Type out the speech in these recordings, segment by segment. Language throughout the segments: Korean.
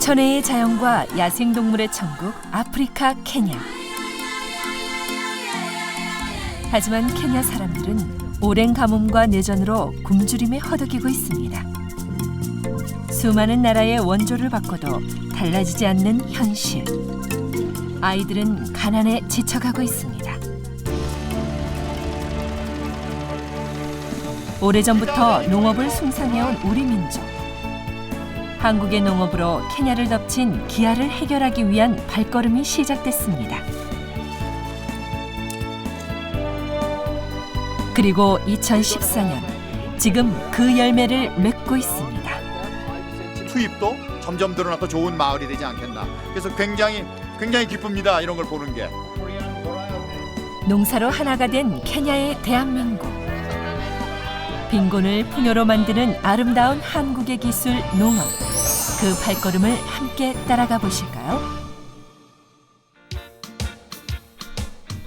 천혜의 자연과 야생동물의 천국 아프리카 케냐. 하지만 케냐 사람들은 오랜 가뭄과 내전으로 굶주림에 허덕이고 있습니다. 수많은 나라의 원조를 바꿔도 달라지지 않는 현실. 아이들은 가난에 지쳐가고 있습니다. 오래전부터 농업을 숭상해온 우리 민족. 한국의 농업으로 케냐를 덮친 기아를 해결하기 위한 발걸음이 시작됐습니다. 그리고 2014년, 지금 그 열매를 맺고 있습니다. 투입도 점점 늘어나서 좋은 마을이 되지 않겠나. 그래서 굉장히 기쁩니다. 이런 걸 보는 게. 농사로 하나가 된 케냐의 대한민국. 빈곤을 풍요로 만드는 아름다운 한국의 기술 농업. 그 발걸음을 함께 따라가 보실까요?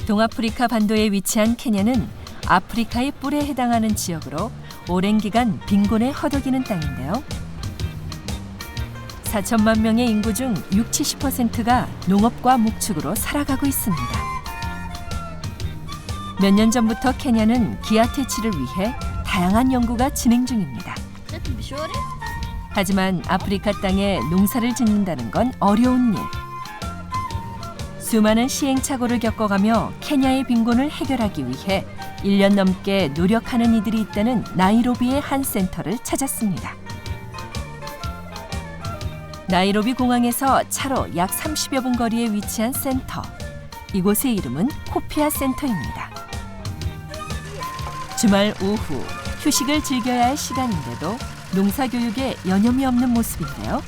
동아프리카 반도에 위치한 케냐는 아프리카의 뿔에 해당하는 지역으로 오랜 기간 빈곤에 허덕이는 땅인데요. 4천만 명의 인구 중 60~70%가 농업과 목축으로 살아가고 있습니다. 몇 년 전부터 케냐는 기아 퇴치를 위해 다양한 연구가 진행 중입니다. 하지만 아프리카 땅에 농사를 짓는다는 건 어려운 일. 수많은 시행착오를 겪어가며 케냐의 빈곤을 해결하기 위해 1년 넘게 노력하는 이들이 있다는 나이로비의 한 센터를 찾았습니다. 나이로비 공항에서 차로 약 30여 분 거리에 위치한 센터. 이곳의 이름은 코피아 센터입니다. 주말 오후 휴식을 즐겨야 할 시간인데도 농사교육에 여념이 없는 모습인데요.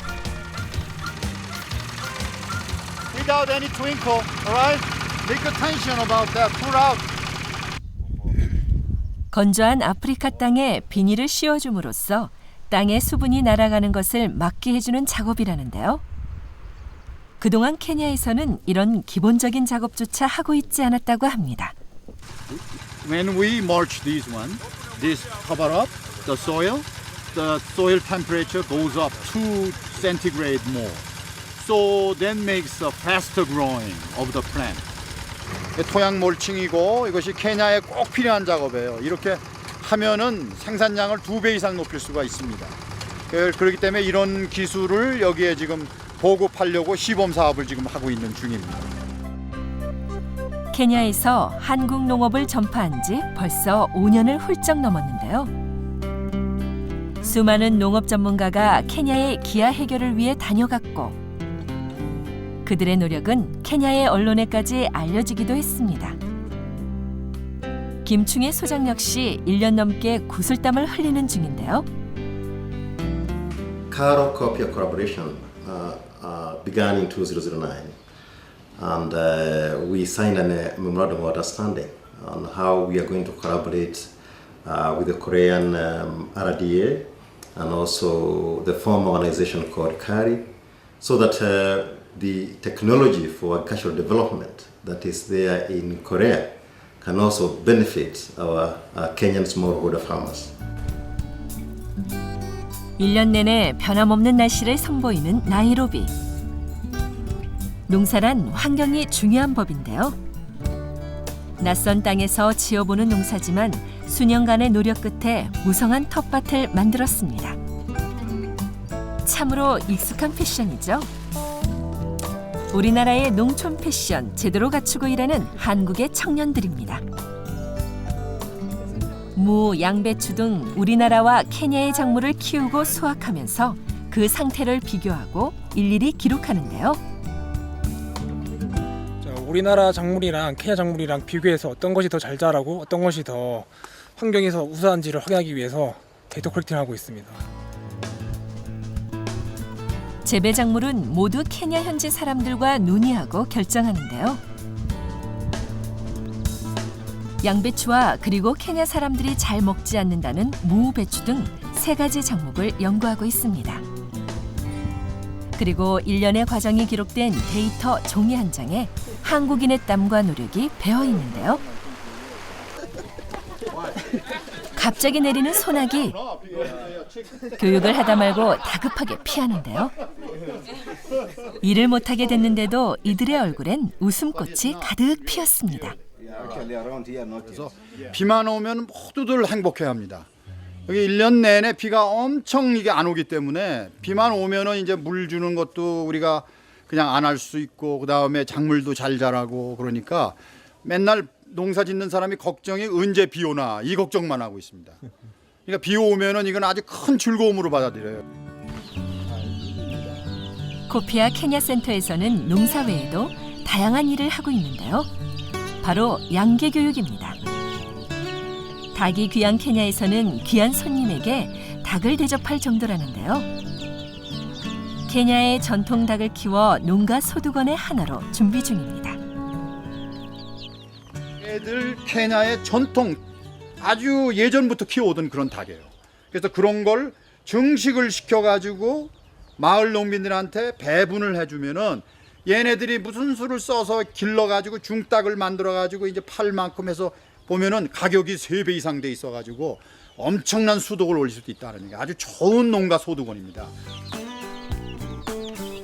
Without any twinkle, alright? Make attention about that. Pull out. 건조한 아프리카 땅에 비닐을 씌워줌으로써 땅에 수분이 날아가는 것을 막게 해주는 작업이라는데요. 그동안 케냐에서는 이런 기본적인 작업조차 하고 있지 않았다고 합니다. When we mulch this cover up the soil temperature goes up 2 centigrade more. So that makes a faster growing of the plant. 토양 몰칭이고 이것이 케냐에 꼭 필요한 작업이에요. 이렇게 하면은 생산량을 2배 이상 높일 수가 있습니다. 그렇기 때문에 이런 기술을 여기에 지금 보급하려고 시범 사업을 지금 하고 있는 중입니다. 케냐에서 한국 농업을 전파한 지 벌써 5년을 훌쩍 넘었는데요. 수많은 농업 전문가가 케냐의 기아 해결을 위해 다녀갔고 그들의 노력은 케냐의 언론에까지 알려지기도 했습니다. 김충의 소장 역시 1년 넘게 구슬땀을 흘리는 중인데요. Caro-Copia collaboration began in 2009, and we signed a memorandum of understanding on how we are going to collaborate with the Korean RDA and also the former organization called CARI, so that the technology for agricultural development that is there in Korea can also benefit our Kenyan smallholder farmers. 1년 내내 변함없는 날씨를 선보이는 나이로비. 농사란 환경이 중요한 법인데요. 낯선 땅에서 지어보는 농사지만 수년간의 노력 끝에 무성한 텃밭을 만들었습니다. 참으로 익숙한 패션이죠. 우리나라의 농촌 패션 제대로 갖추고 일하는 한국의 청년들입니다. 무, 양배추 등 우리나라와 케냐의 작물을 키우고 수확하면서 그 상태를 비교하고 일일이 기록하는데요. 우리나라 작물이랑 케냐 작물이랑 비교해서 어떤 것이 더 잘 자라고 어떤 것이 더 환경에서 우수한지를 확인하기 위해서 데이터 컬렉팅을 하고 있습니다. 재배 작물은 모두 케냐 현지 사람들과 논의하고 결정하는데요. 양배추와 그리고 케냐 사람들이 잘 먹지 않는다는 무배추 등 3가지 작목을 연구하고 있습니다. 그리고 1년의 과정이 기록된 데이터 종이 한 장에 한국인의 땀과 노력이 배어 있는데요. 갑자기 내리는 소나기. 교육을 하다 말고 다급하게 피하는데요. 일을 못하게 됐는데도 이들의 얼굴엔 웃음꽃이 가득 피었습니다. 그래서 비만 오면 모두들 행복해합니다. 여기 1년 내내 비가 엄청 이게 안 오기 때문에 비만 오면은 이제 물 주는 것도 우리가 그냥 안 할 수 있고 그 다음에 작물도 잘 자라고 그러니까 맨날 농사 짓는 사람이 걱정이 언제 비 오나 이 걱정만 하고 있습니다. 그러니까 비 오면은 이건 아주 큰 즐거움으로 받아들여요. 코피아 케냐 센터에서는 농사 외에도 다양한 일을 하고 있는데요. 바로 양계 교육입니다. 닭이 귀한 케냐에서는 귀한 손님에게 닭을 대접할 정도라는데요. 케냐의 전통 닭을 키워 농가 소득원의 하나로 준비 중입니다. 애들 케냐의 전통 아주 예전부터 키워오던 그런 닭이에요. 그래서 그런 걸 증식을 시켜가지고 마을 농민들한테 배분을 해주면은 얘네들이 무슨 수를 써서 길러가지고 중닭을 만들어가지고 이제 팔 만큼 해서 보면은 가격이 3배 이상 돼 있어가지고 엄청난 소득을 올릴 수도 있다는 게 아주 좋은 농가 소득원입니다.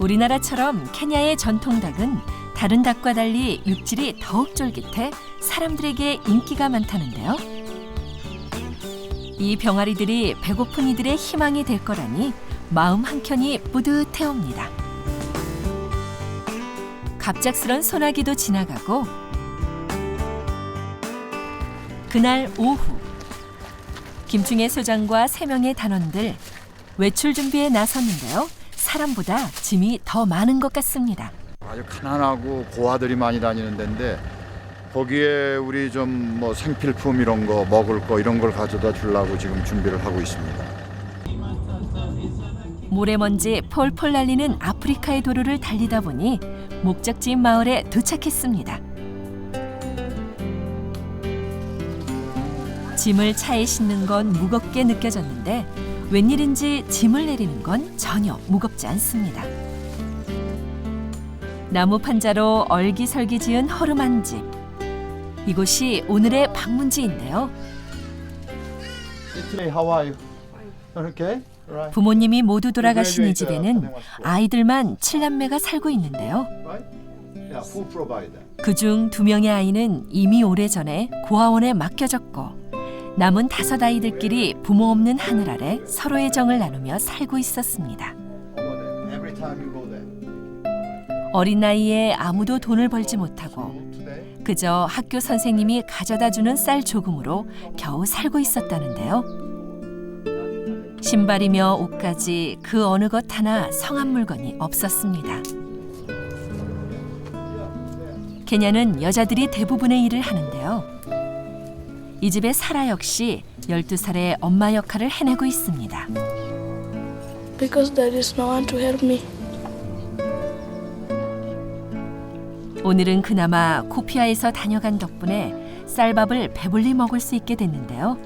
우리나라처럼 케냐의 전통 닭은 다른 닭과 달리 육질이 더욱 쫄깃해 사람들에게 인기가 많다는데요. 이 병아리들이 배고픈 이들의 희망이 될 거라니 마음 한켠이 뿌듯해옵니다. 갑작스런 소나기도 지나가고 그날 오후 김충혜 소장과 3명의 단원들 외출 준비에 나섰는데요. 사람보다 짐이 더 많은 것 같습니다. 아주 가난하고 고아들이 많이 다니는 데인데 거기에 우리 좀 뭐 생필품 이런 거 먹을 거 이런 걸 가져다 주려고 지금 준비를 하고 있습니다. 모래먼지 폴폴 날리는 아프리카의 도로를 달리다 보니 목적지인 마을에 도착했습니다. 짐을 차에 싣는 건 무겁게 느껴졌는데 웬일인지 짐을 내리는 건 전혀 무겁지 않습니다. 나무 판자로 얼기설기 지은 허름한 집. 이곳이 오늘의 방문지인데요. How are you? Okay. Right. 부모님이 모두 돌아가신 이 집에는 아이들만 7남매가 살고 있는데요. Yeah, food provider. 그중 2명의 아이는 이미 오래전에 고아원에 맡겨졌고 남은 5 아이들끼리 부모 없는 하늘 아래 서로의 정을 나누며 살고 있었습니다. Every time you go there. 어린 나이에 아무도 돈을 벌지 못하고 Today. 그저 학교 선생님이 가져다주는 쌀 조금으로 겨우 살고 있었다는데요. 신발이며 옷까지 그 어느 것 하나 성한 물건이 없었습니다. 케냐는 여자들이 대부분의 일을 하는데요. 이 집의 사라 역시 12살의 엄마 역할을 해내고 있습니다. Because there is no one to help me. 오늘은 그나마 코피아에서 다녀간 덕분에 쌀밥을 배불리 먹을 수 있게 됐는데요.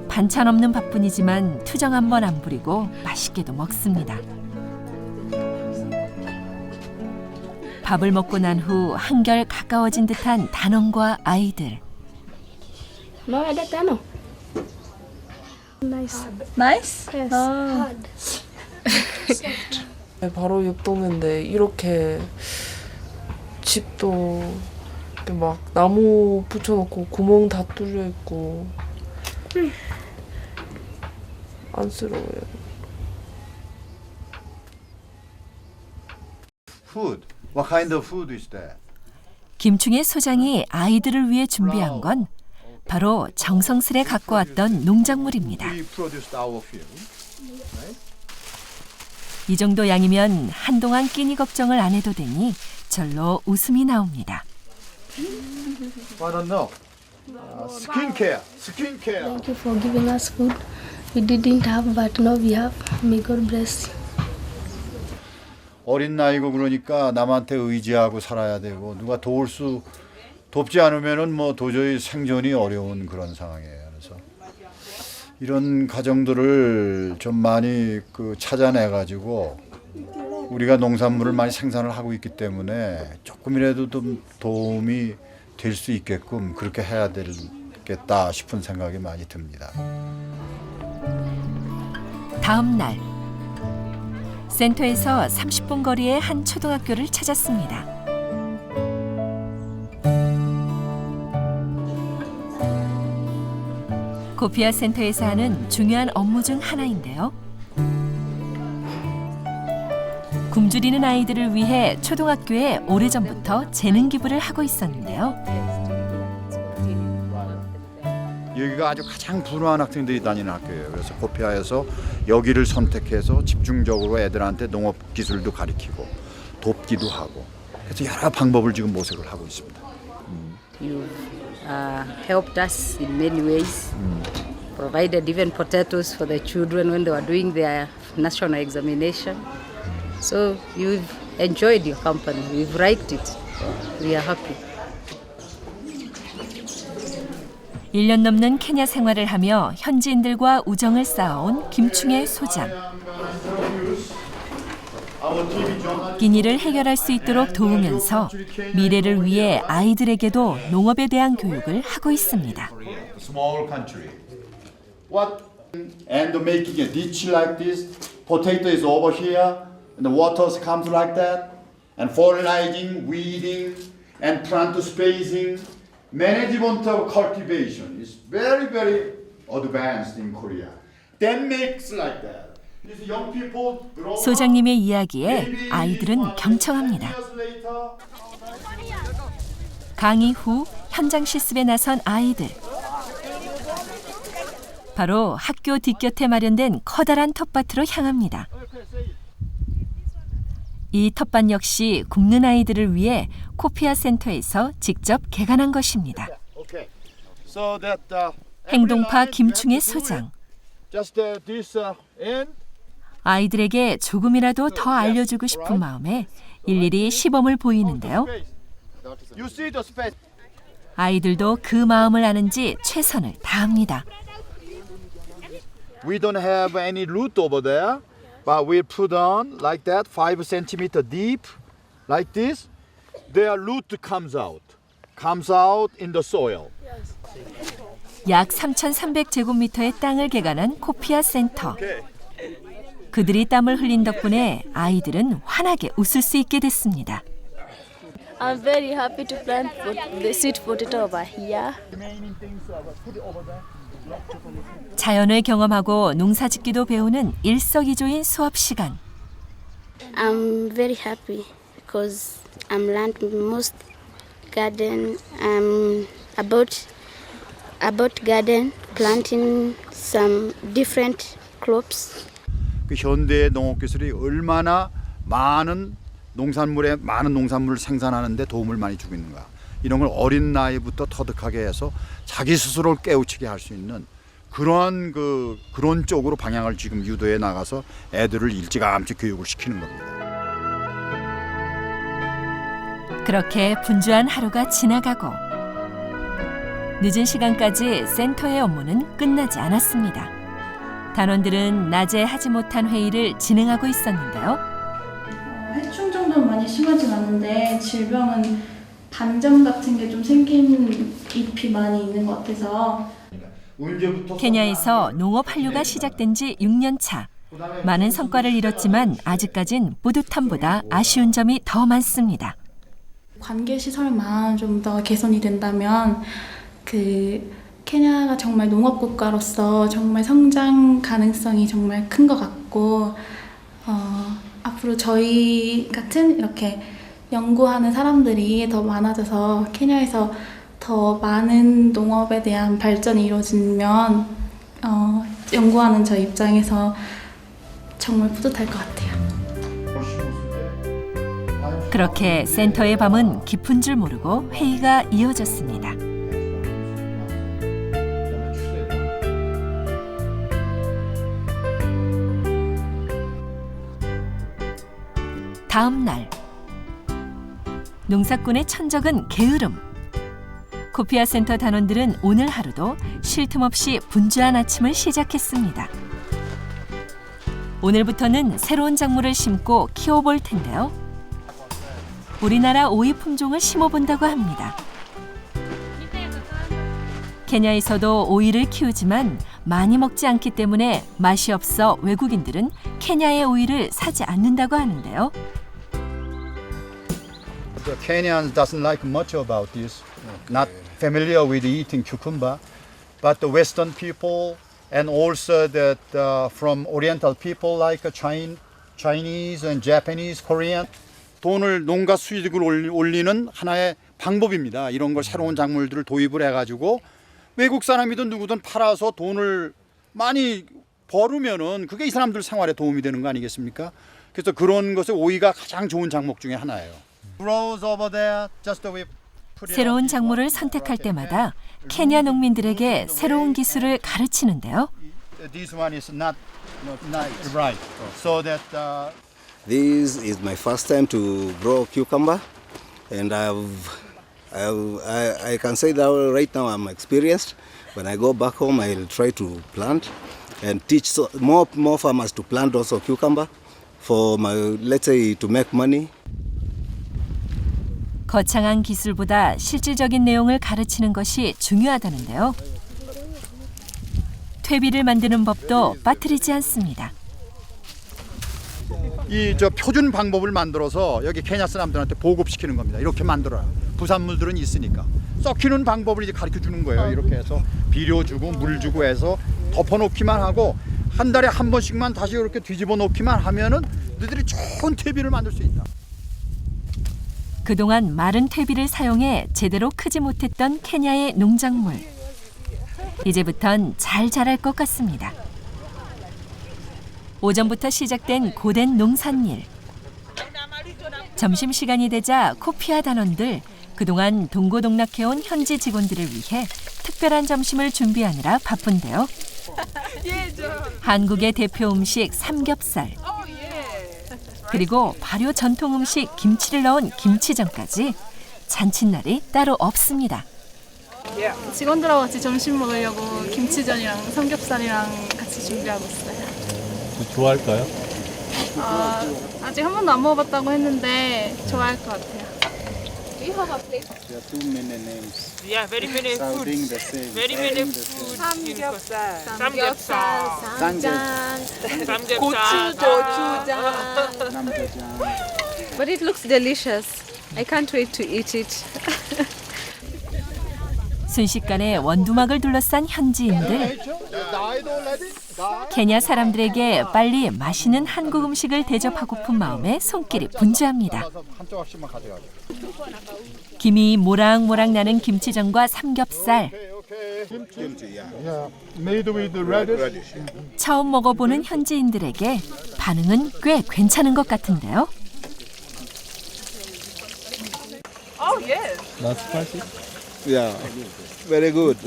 반찬 없는 밥뿐이지만 투정 한 번 안 부리고 맛있게도 먹습니다. 밥을 먹고 난 후 한결 가까워진 듯한 단원과 아이들. No, ada tano. Nice. Nice? Yes. Hard. 바로 육동인데 이렇게 집도 이렇게 막 나무 붙여놓고 구멍 다 뚫려 있고 안쓰러워요. Food. What kind of food is that? 김충혜 소장이 아이들을 위해 준비한 건 바로 정성스레 갖고 왔던 농작물입니다. We produced our field. 이 정도 양이면 한동안 끼니 걱정을 안 해도 되니 절로 웃음이 나옵니다. I don't know. Skincare. Skincare. Thank you for giving us food. We didn't have, but now we have. May God bless you. 어린 나이고 그러니까 남한테 의지하고 살아야 되고 누가 돕지 않으면은 뭐 도저히 생존이 어려운 그런 상황이에요. 그래서 이런 가정들을 좀 많이 찾아내 가지고 우리가 농산물을 많이 생산을 하고 있기 때문에 조금이라도 좀 도움이 될 수 있게끔 그렇게 해야 되겠다 싶은 생각이 많이 듭니다. 다음 날 센터에서 30분 거리의 한 초등학교를 찾았습니다. 코피아 센터에서 하는 중요한 업무 중 하나인데요. 굶주리는 아이들을 위해 초등학교에 오래전부터 재능 기부를 하고 있었는데요. 여기가 아주 가장 불우한 학생들이 다니는 학교예요. 그래서 코피아에서 여기를 선택해서 집중적으로 애들한테 농업 기술도 가르치고 돕기도 하고 그래서 여러 방법을 지금 모색을 하고 있습니다. You've helped us in many ways. Provided even potatoes for the children when they were doing their national examination. So you've enjoyed your company. We've liked it. We are happy. 1년 넘는 케냐 생활을 하며 현지인들과 우정을 쌓아온 김충애 소장. 끼니를 해결할 수 있도록 도우면서 미래를 위해 아이들에게도 농업에 대한 교육을 하고 있습니다. Small country. What? And making a ditch like this. Potato is over here, and the water comes like that. And fertilizing, weeding, and plant spacing. Management of cultivation is very, very advanced in Korea. That makes like that. These young people grow up, 소장님의 이야기에 maybe 아이들은 5, 경청합니다. 10 years later, 강의 후 현장 실습에 나선 아이들. 바로 학교 뒷곁에 마련된 커다란 텃밭으로 향합니다. 이 텃밭 역시 굶는 아이들을 위해 코피아 센터에서 직접 개간한 것입니다. okay. So that 행동파 every line 김충애 you have to do 소장. it. Just this end. 아이들에게 조금이라도 더 알려주고 싶은 마음에 일일이 시범을 보이는데요. You see the space. 아이들도 그 마음을 아는지 최선을 다합니다. We don't have any root over there, but we put on like that, 5 centimeter deep, like this. Their root comes out in the soil. 약 3,300제곱미터의 땅을 개간한 코피아 센터. 그들이 땀을 흘린 덕분에 아이들은 환하게 웃을 수 있게 됐습니다. I'm very happy to plant the sweet potato over here. 자연을 경험하고 농사짓기도 배우는 일석이조인 수업 시간. I'm very happy because I'm learned most garden about garden planting some different crops. 그 현대의 농업 기술이 얼마나 많은 농산물을 생산하는 데 도움을 많이 주고 있는가. 이런 걸 어린 나이부터 터득하게 해서 자기 스스로를 깨우치게 할 수 있는 그런 쪽으로 방향을 지금 유도해 나가서 애들을 일찌감치 교육을 시키는 겁니다. 그렇게 분주한 하루가 지나가고 늦은 시간까지 센터의 업무는 끝나지 않았습니다. 단원들은 낮에 하지 못한 회의를 진행하고 있었는데요. 해충 정도는 많이 심하진 않은데 질병은 단점 같은 게 좀 생긴 잎이 많이 있는 것 같아서. 케냐에서 농업 한류가 시작된 지 6년 차. 많은 성과를 이뤘지만 아직까진 뿌듯함보다 아쉬운 점이 더 많습니다. 관계 시설만 좀 더 개선이 된다면 케냐가 정말 농업 국가로서 정말 성장 가능성이 정말 큰 것 같고 앞으로 저희 같은 이렇게 연구하는 사람들이 더 많아져서 케냐에서 더 많은 농업에 대한 발전이 이루어지면 연구하는 저 입장에서 정말 뿌듯할 것 같아요. 그렇게 센터의 밤은 깊은 줄 모르고 회의가 이어졌습니다. 다음 날 농사꾼의 천적은 게으름. 코피아 센터 단원들은 오늘 하루도 쉴 틈 없이 분주한 아침을 시작했습니다. 오늘부터는 새로운 작물을 심고 키워볼 텐데요. 우리나라 오이 품종을 심어본다고 합니다. 케냐에서도 오이를 키우지만 많이 먹지 않기 때문에 맛이 없어 외국인들은 케냐의 오이를 사지 않는다고 하는데요. The Kenyans doesn't like much about this. Not familiar with eating cucumber, but the Western people and also that from Oriental people like Chinese and Japanese, Korean. 돈을 농가 수익을 올리는 하나의 방법입니다. 이런 걸 새로운 작물들을 도입을 해가지고 외국 사람이든 누구든 팔아서 돈을 많이 벌으면은 그게 이 사람들 생활에 도움이 되는 거 아니겠습니까? 그래서 그런 것에 오이가 가장 좋은 작목 중에 하나예요. 새로운 작물을 선택할 때마다 케냐 농민들에게 새로운 기술을 가르치는데요. This one is not right. So that This is my first time to grow cucumber, and I can say that right now I'm experienced. When I go back home, I'll try to plant and teach more farmers to plant also cucumber for let's say to make money. 거창한 기술보다 실질적인 내용을 가르치는 것이 중요하다는데요. 퇴비를 만드는 법도 빠뜨리지 않습니다. 이 표준 방법을 만들어서 여기 케냐 사람들한테 보급시키는 겁니다. 이렇게 만들어라. 부산물들은 있으니까 썩히는 방법을 이제 가르쳐 주는 거예요. 이렇게 해서 비료 주고 물 주고 해서 덮어놓기만 하고 한 달에 한 번씩만 다시 이렇게 뒤집어 놓기만 하면은 너희들이 좋은 퇴비를 만들 수 있다. 그동안 마른 퇴비를 사용해 제대로 크지 못했던 케냐의 농작물. 이제부턴 잘 자랄 것 같습니다. 오전부터 시작된 고된 농산일. 점심시간이 되자 코피아 단원들, 그동안 동고동락해온 현지 직원들을 위해 특별한 점심을 준비하느라 바쁜데요. 한국의 대표 음식 삼겹살, 그리고 발효 전통 음식 김치를 넣은 김치전까지 잔칫날이 따로 없습니다. 직원들하고 같이 점심 먹으려고 김치전이랑 삼겹살이랑 같이 준비하고 있어요. 좋아할까요? 아직 한 번도 안 먹어봤다고 했는데 좋아할 것 같아요. There are too many names. Yeah, very many Sounding foods. the same. Very many sounding the foods. same. 삼겹살. But it looks delicious. I can't wait to eat it. 순식간에 원두막을 둘러싼 현지인들. 케냐 사람들에게 빨리 맛있는 한국 음식을 대접하고픈 마음에 손길이 분주합니다. 김이 모락모락 나는 김치전과 삼겹살. 처음 먹어보는 현지인들에게 반응은 꽤 괜찮은 것 같은데요. Not spicy? Yeah, very good.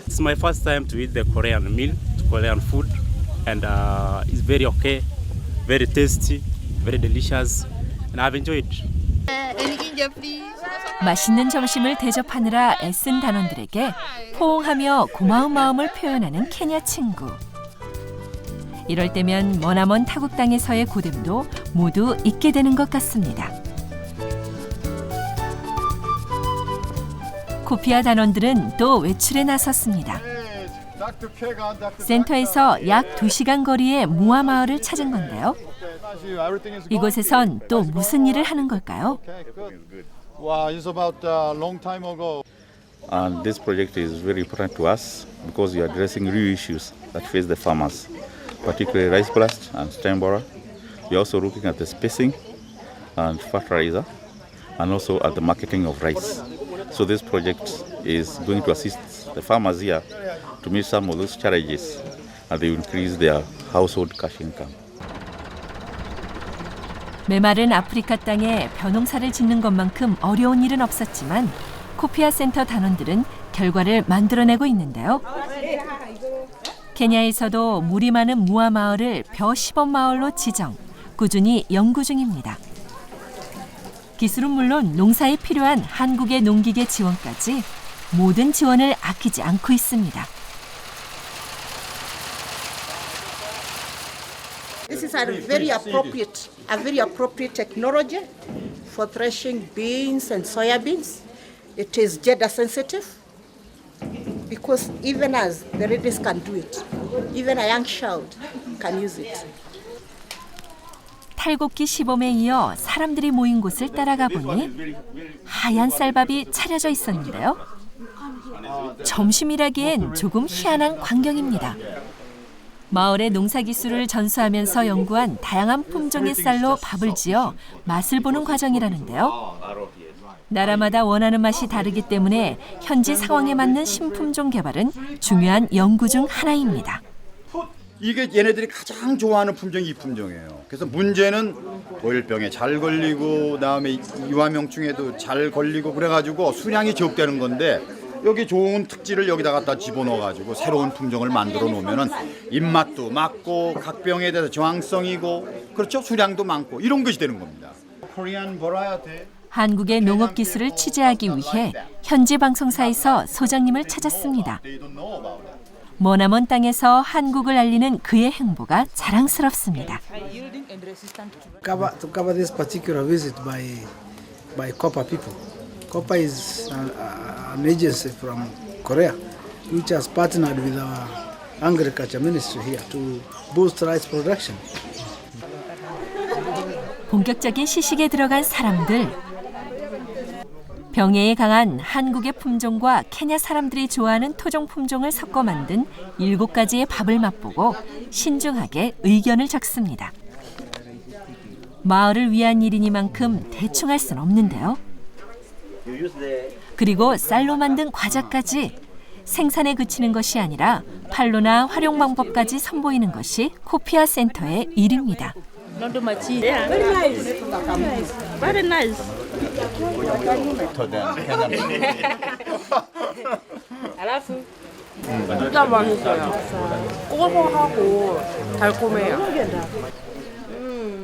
It's my first time to eat the Korean meal, Korean food, and it's very okay, very tasty, very delicious, and I've enjoyed it. 맛있는 점심을 대접하느라 애쓴 단원들에게 포옹하며 고마운 마음을 표현하는 케냐 친구. 이럴 때면 머나먼 타국 땅에서의 고됨도 모두 잊게 되는 것 같습니다. 코피아 단원들은 또 외출에 나섰습니다. 센터에서 약 2시간 거리의 무아 마을을 찾은 건데요. 이곳에선 또 무슨 일을 하는 걸까요? And this project is very important to us because we are addressing real issues that face the farmers, particularly rice blast and stem borer. We are also looking at the spacing and fertilizer, and also at the marketing of rice. So this project is going to assist the farmers here to meet some of those challenges, and they will increase their household cash income. 메마른 아프리카 땅에 벼농사를 짓는 것만큼 어려운 일은 없었지만 코피아 센터 단원들은 결과를 만들어내고 있는데요. 케냐에서도 물이 많은 무아 마을을 벼 시범 마을로 지정, 꾸준히 연구 중입니다. 기술은 물론 농사에 필요한 한국의 농기계 지원까지 모든 지원을 아끼지 않고 있습니다. This is a very appropriate technology for threshing beans and soybeans. It is gender sensitive because even as the ladies can do it, even a young child can use it. 탈곡기 시범에 이어 사람들이 모인 곳을 따라가 보니 하얀 쌀밥이 차려져 있었는데요. 점심이라기엔 조금 희한한 광경입니다. 마을의 농사기술을 전수하면서 연구한 다양한 품종의 쌀로 밥을 지어 맛을 보는 과정이라는데요. 나라마다 원하는 맛이 다르기 때문에 현지 상황에 맞는 신품종 개발은 중요한 연구 중 하나입니다. 이게 얘네들이 가장 좋아하는 품종이 이 품종이에요. 그래서 문제는 오일병에 잘 걸리고 그다음에 이화명충에도 잘 걸리고 그래가지고 수량이 적되는 건데 여기 좋은 특질을 여기다 갖다 집어넣어가지고 새로운 품종을 만들어 놓으면은 입맛도 맞고 각 병에 대해서 저항성이고 그렇죠 수량도 많고 이런 것이 되는 겁니다. 한국의 농업 기술을 취재하기 위해 현지 방송사에서 소장님을 찾았습니다. 머나먼 땅에서 한국을 알리는 그의 행보가 자랑스럽습니다. To cover this particular visit by COPA people. COPA is an agency from Korea which has partnered with our agriculture ministry here to boost rice production. 본격적인 시식에 들어간 사람들. 병해에 강한 한국의 품종과 케냐 사람들이 좋아하는 토종 품종을 섞어 만든 7가지의 밥을 맛보고 신중하게 의견을 적습니다. 마을을 위한 일이니만큼 대충 할 순 없는데요. 그리고 쌀로 만든 과자까지 생산에 그치는 것이 아니라 판로나 활용 방법까지 선보이는 것이 코피아 센터의 일입니다. 진짜 맛있어요. 고소하고 달콤해요.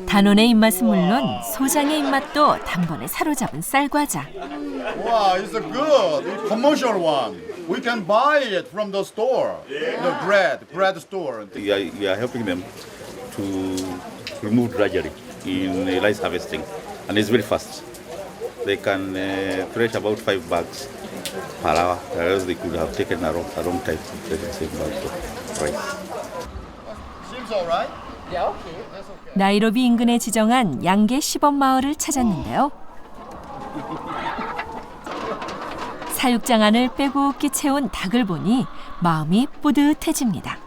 단원의 입맛은 물론 소장의 입맛도 단번에 사로잡은 쌀과자. Wow, it's a good commercial one. We can buy it from the store, the bread store. We are helping them to remove drudgery in rice harvesting, and it's very fast. They can thresh about 5 bags per hour, whereas they could have taken a long time to thresh the same bags of rice. Seems all right. 나이로비 인근에 지정한 양계 시범 마을을 찾았는데요. 사육장 안을 빼곡히 채운 닭을 보니 마음이 뿌듯해집니다.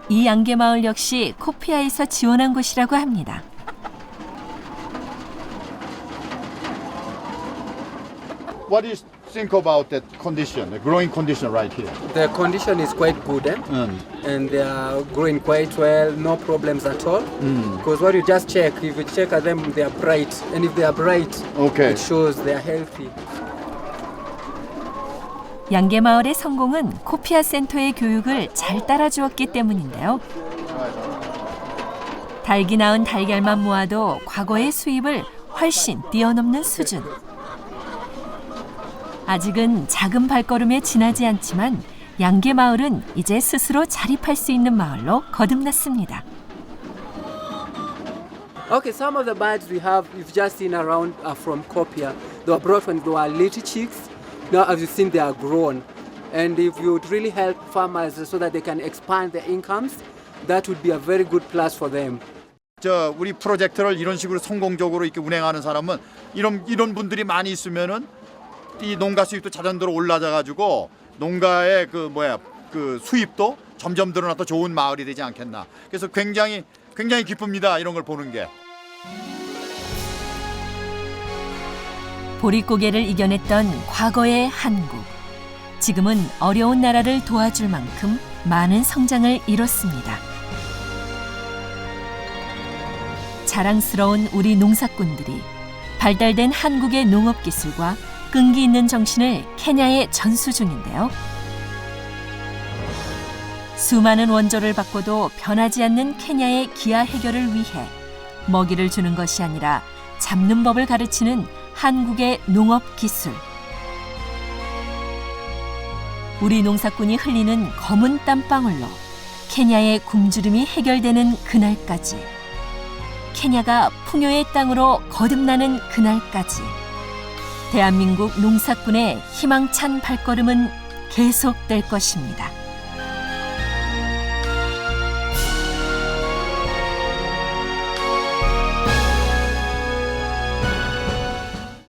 이 양계 마을 역시 코피아에서 지원한 곳이라고 합니다. What do you think about that condition, the growing condition right here? The condition is quite good, and they are growing quite well, no problems at all. Because what you just check, if you check at them, they are bright, and if they are bright, Okay. it shows they are healthy. 양계 마을의 성공은 코피아 센터의 교육을 잘 따라주었기 때문인데요. 닭이 낳은 달걀만 모아도 과거의 수입을 훨씬 뛰어넘는 수준. 아직은 작은 발걸음에 지나지 않지만 양계 마을은 이제 스스로 자립할 수 있는 마을로 거듭났습니다. Okay, some of the birds we have, you've just seen around, are from Copia. They were brought when they were little chicks. Now, as you've seen, they are grown. And if you would really help farmers so that they can expand their incomes, that would be a very good plus for them. 우리 프로젝트를 이런 식으로 성공적으로 이렇게 운행하는 사람은 이런 분들이 많이 있으면은 이 농가 수입도 자연적으로 올라가가지고 농가의 그 수입도 점점 늘어나서 좋은 마을이 되지 않겠나. 그래서 굉장히 기쁩니다. 이런 걸 보는 게. 보릿고개를 이겨냈던 과거의 한국. 지금은 어려운 나라를 도와줄 만큼 많은 성장을 이뤘습니다. 자랑스러운 우리 농사꾼들이 발달된 한국의 농업 기술과 끈기 있는 정신을 케냐에 전수 중인데요. 수많은 원조를 바꿔도 변하지 않는 케냐의 기아 해결을 위해 먹이를 주는 것이 아니라 잡는 법을 가르치는 한국의 농업 기술. 우리 농사꾼이 흘리는 검은 땀방울로 케냐의 굶주림이 해결되는 그날까지, 케냐가 풍요의 땅으로 거듭나는 그날까지 대한민국 농사꾼의 희망찬 발걸음은 계속될 것입니다.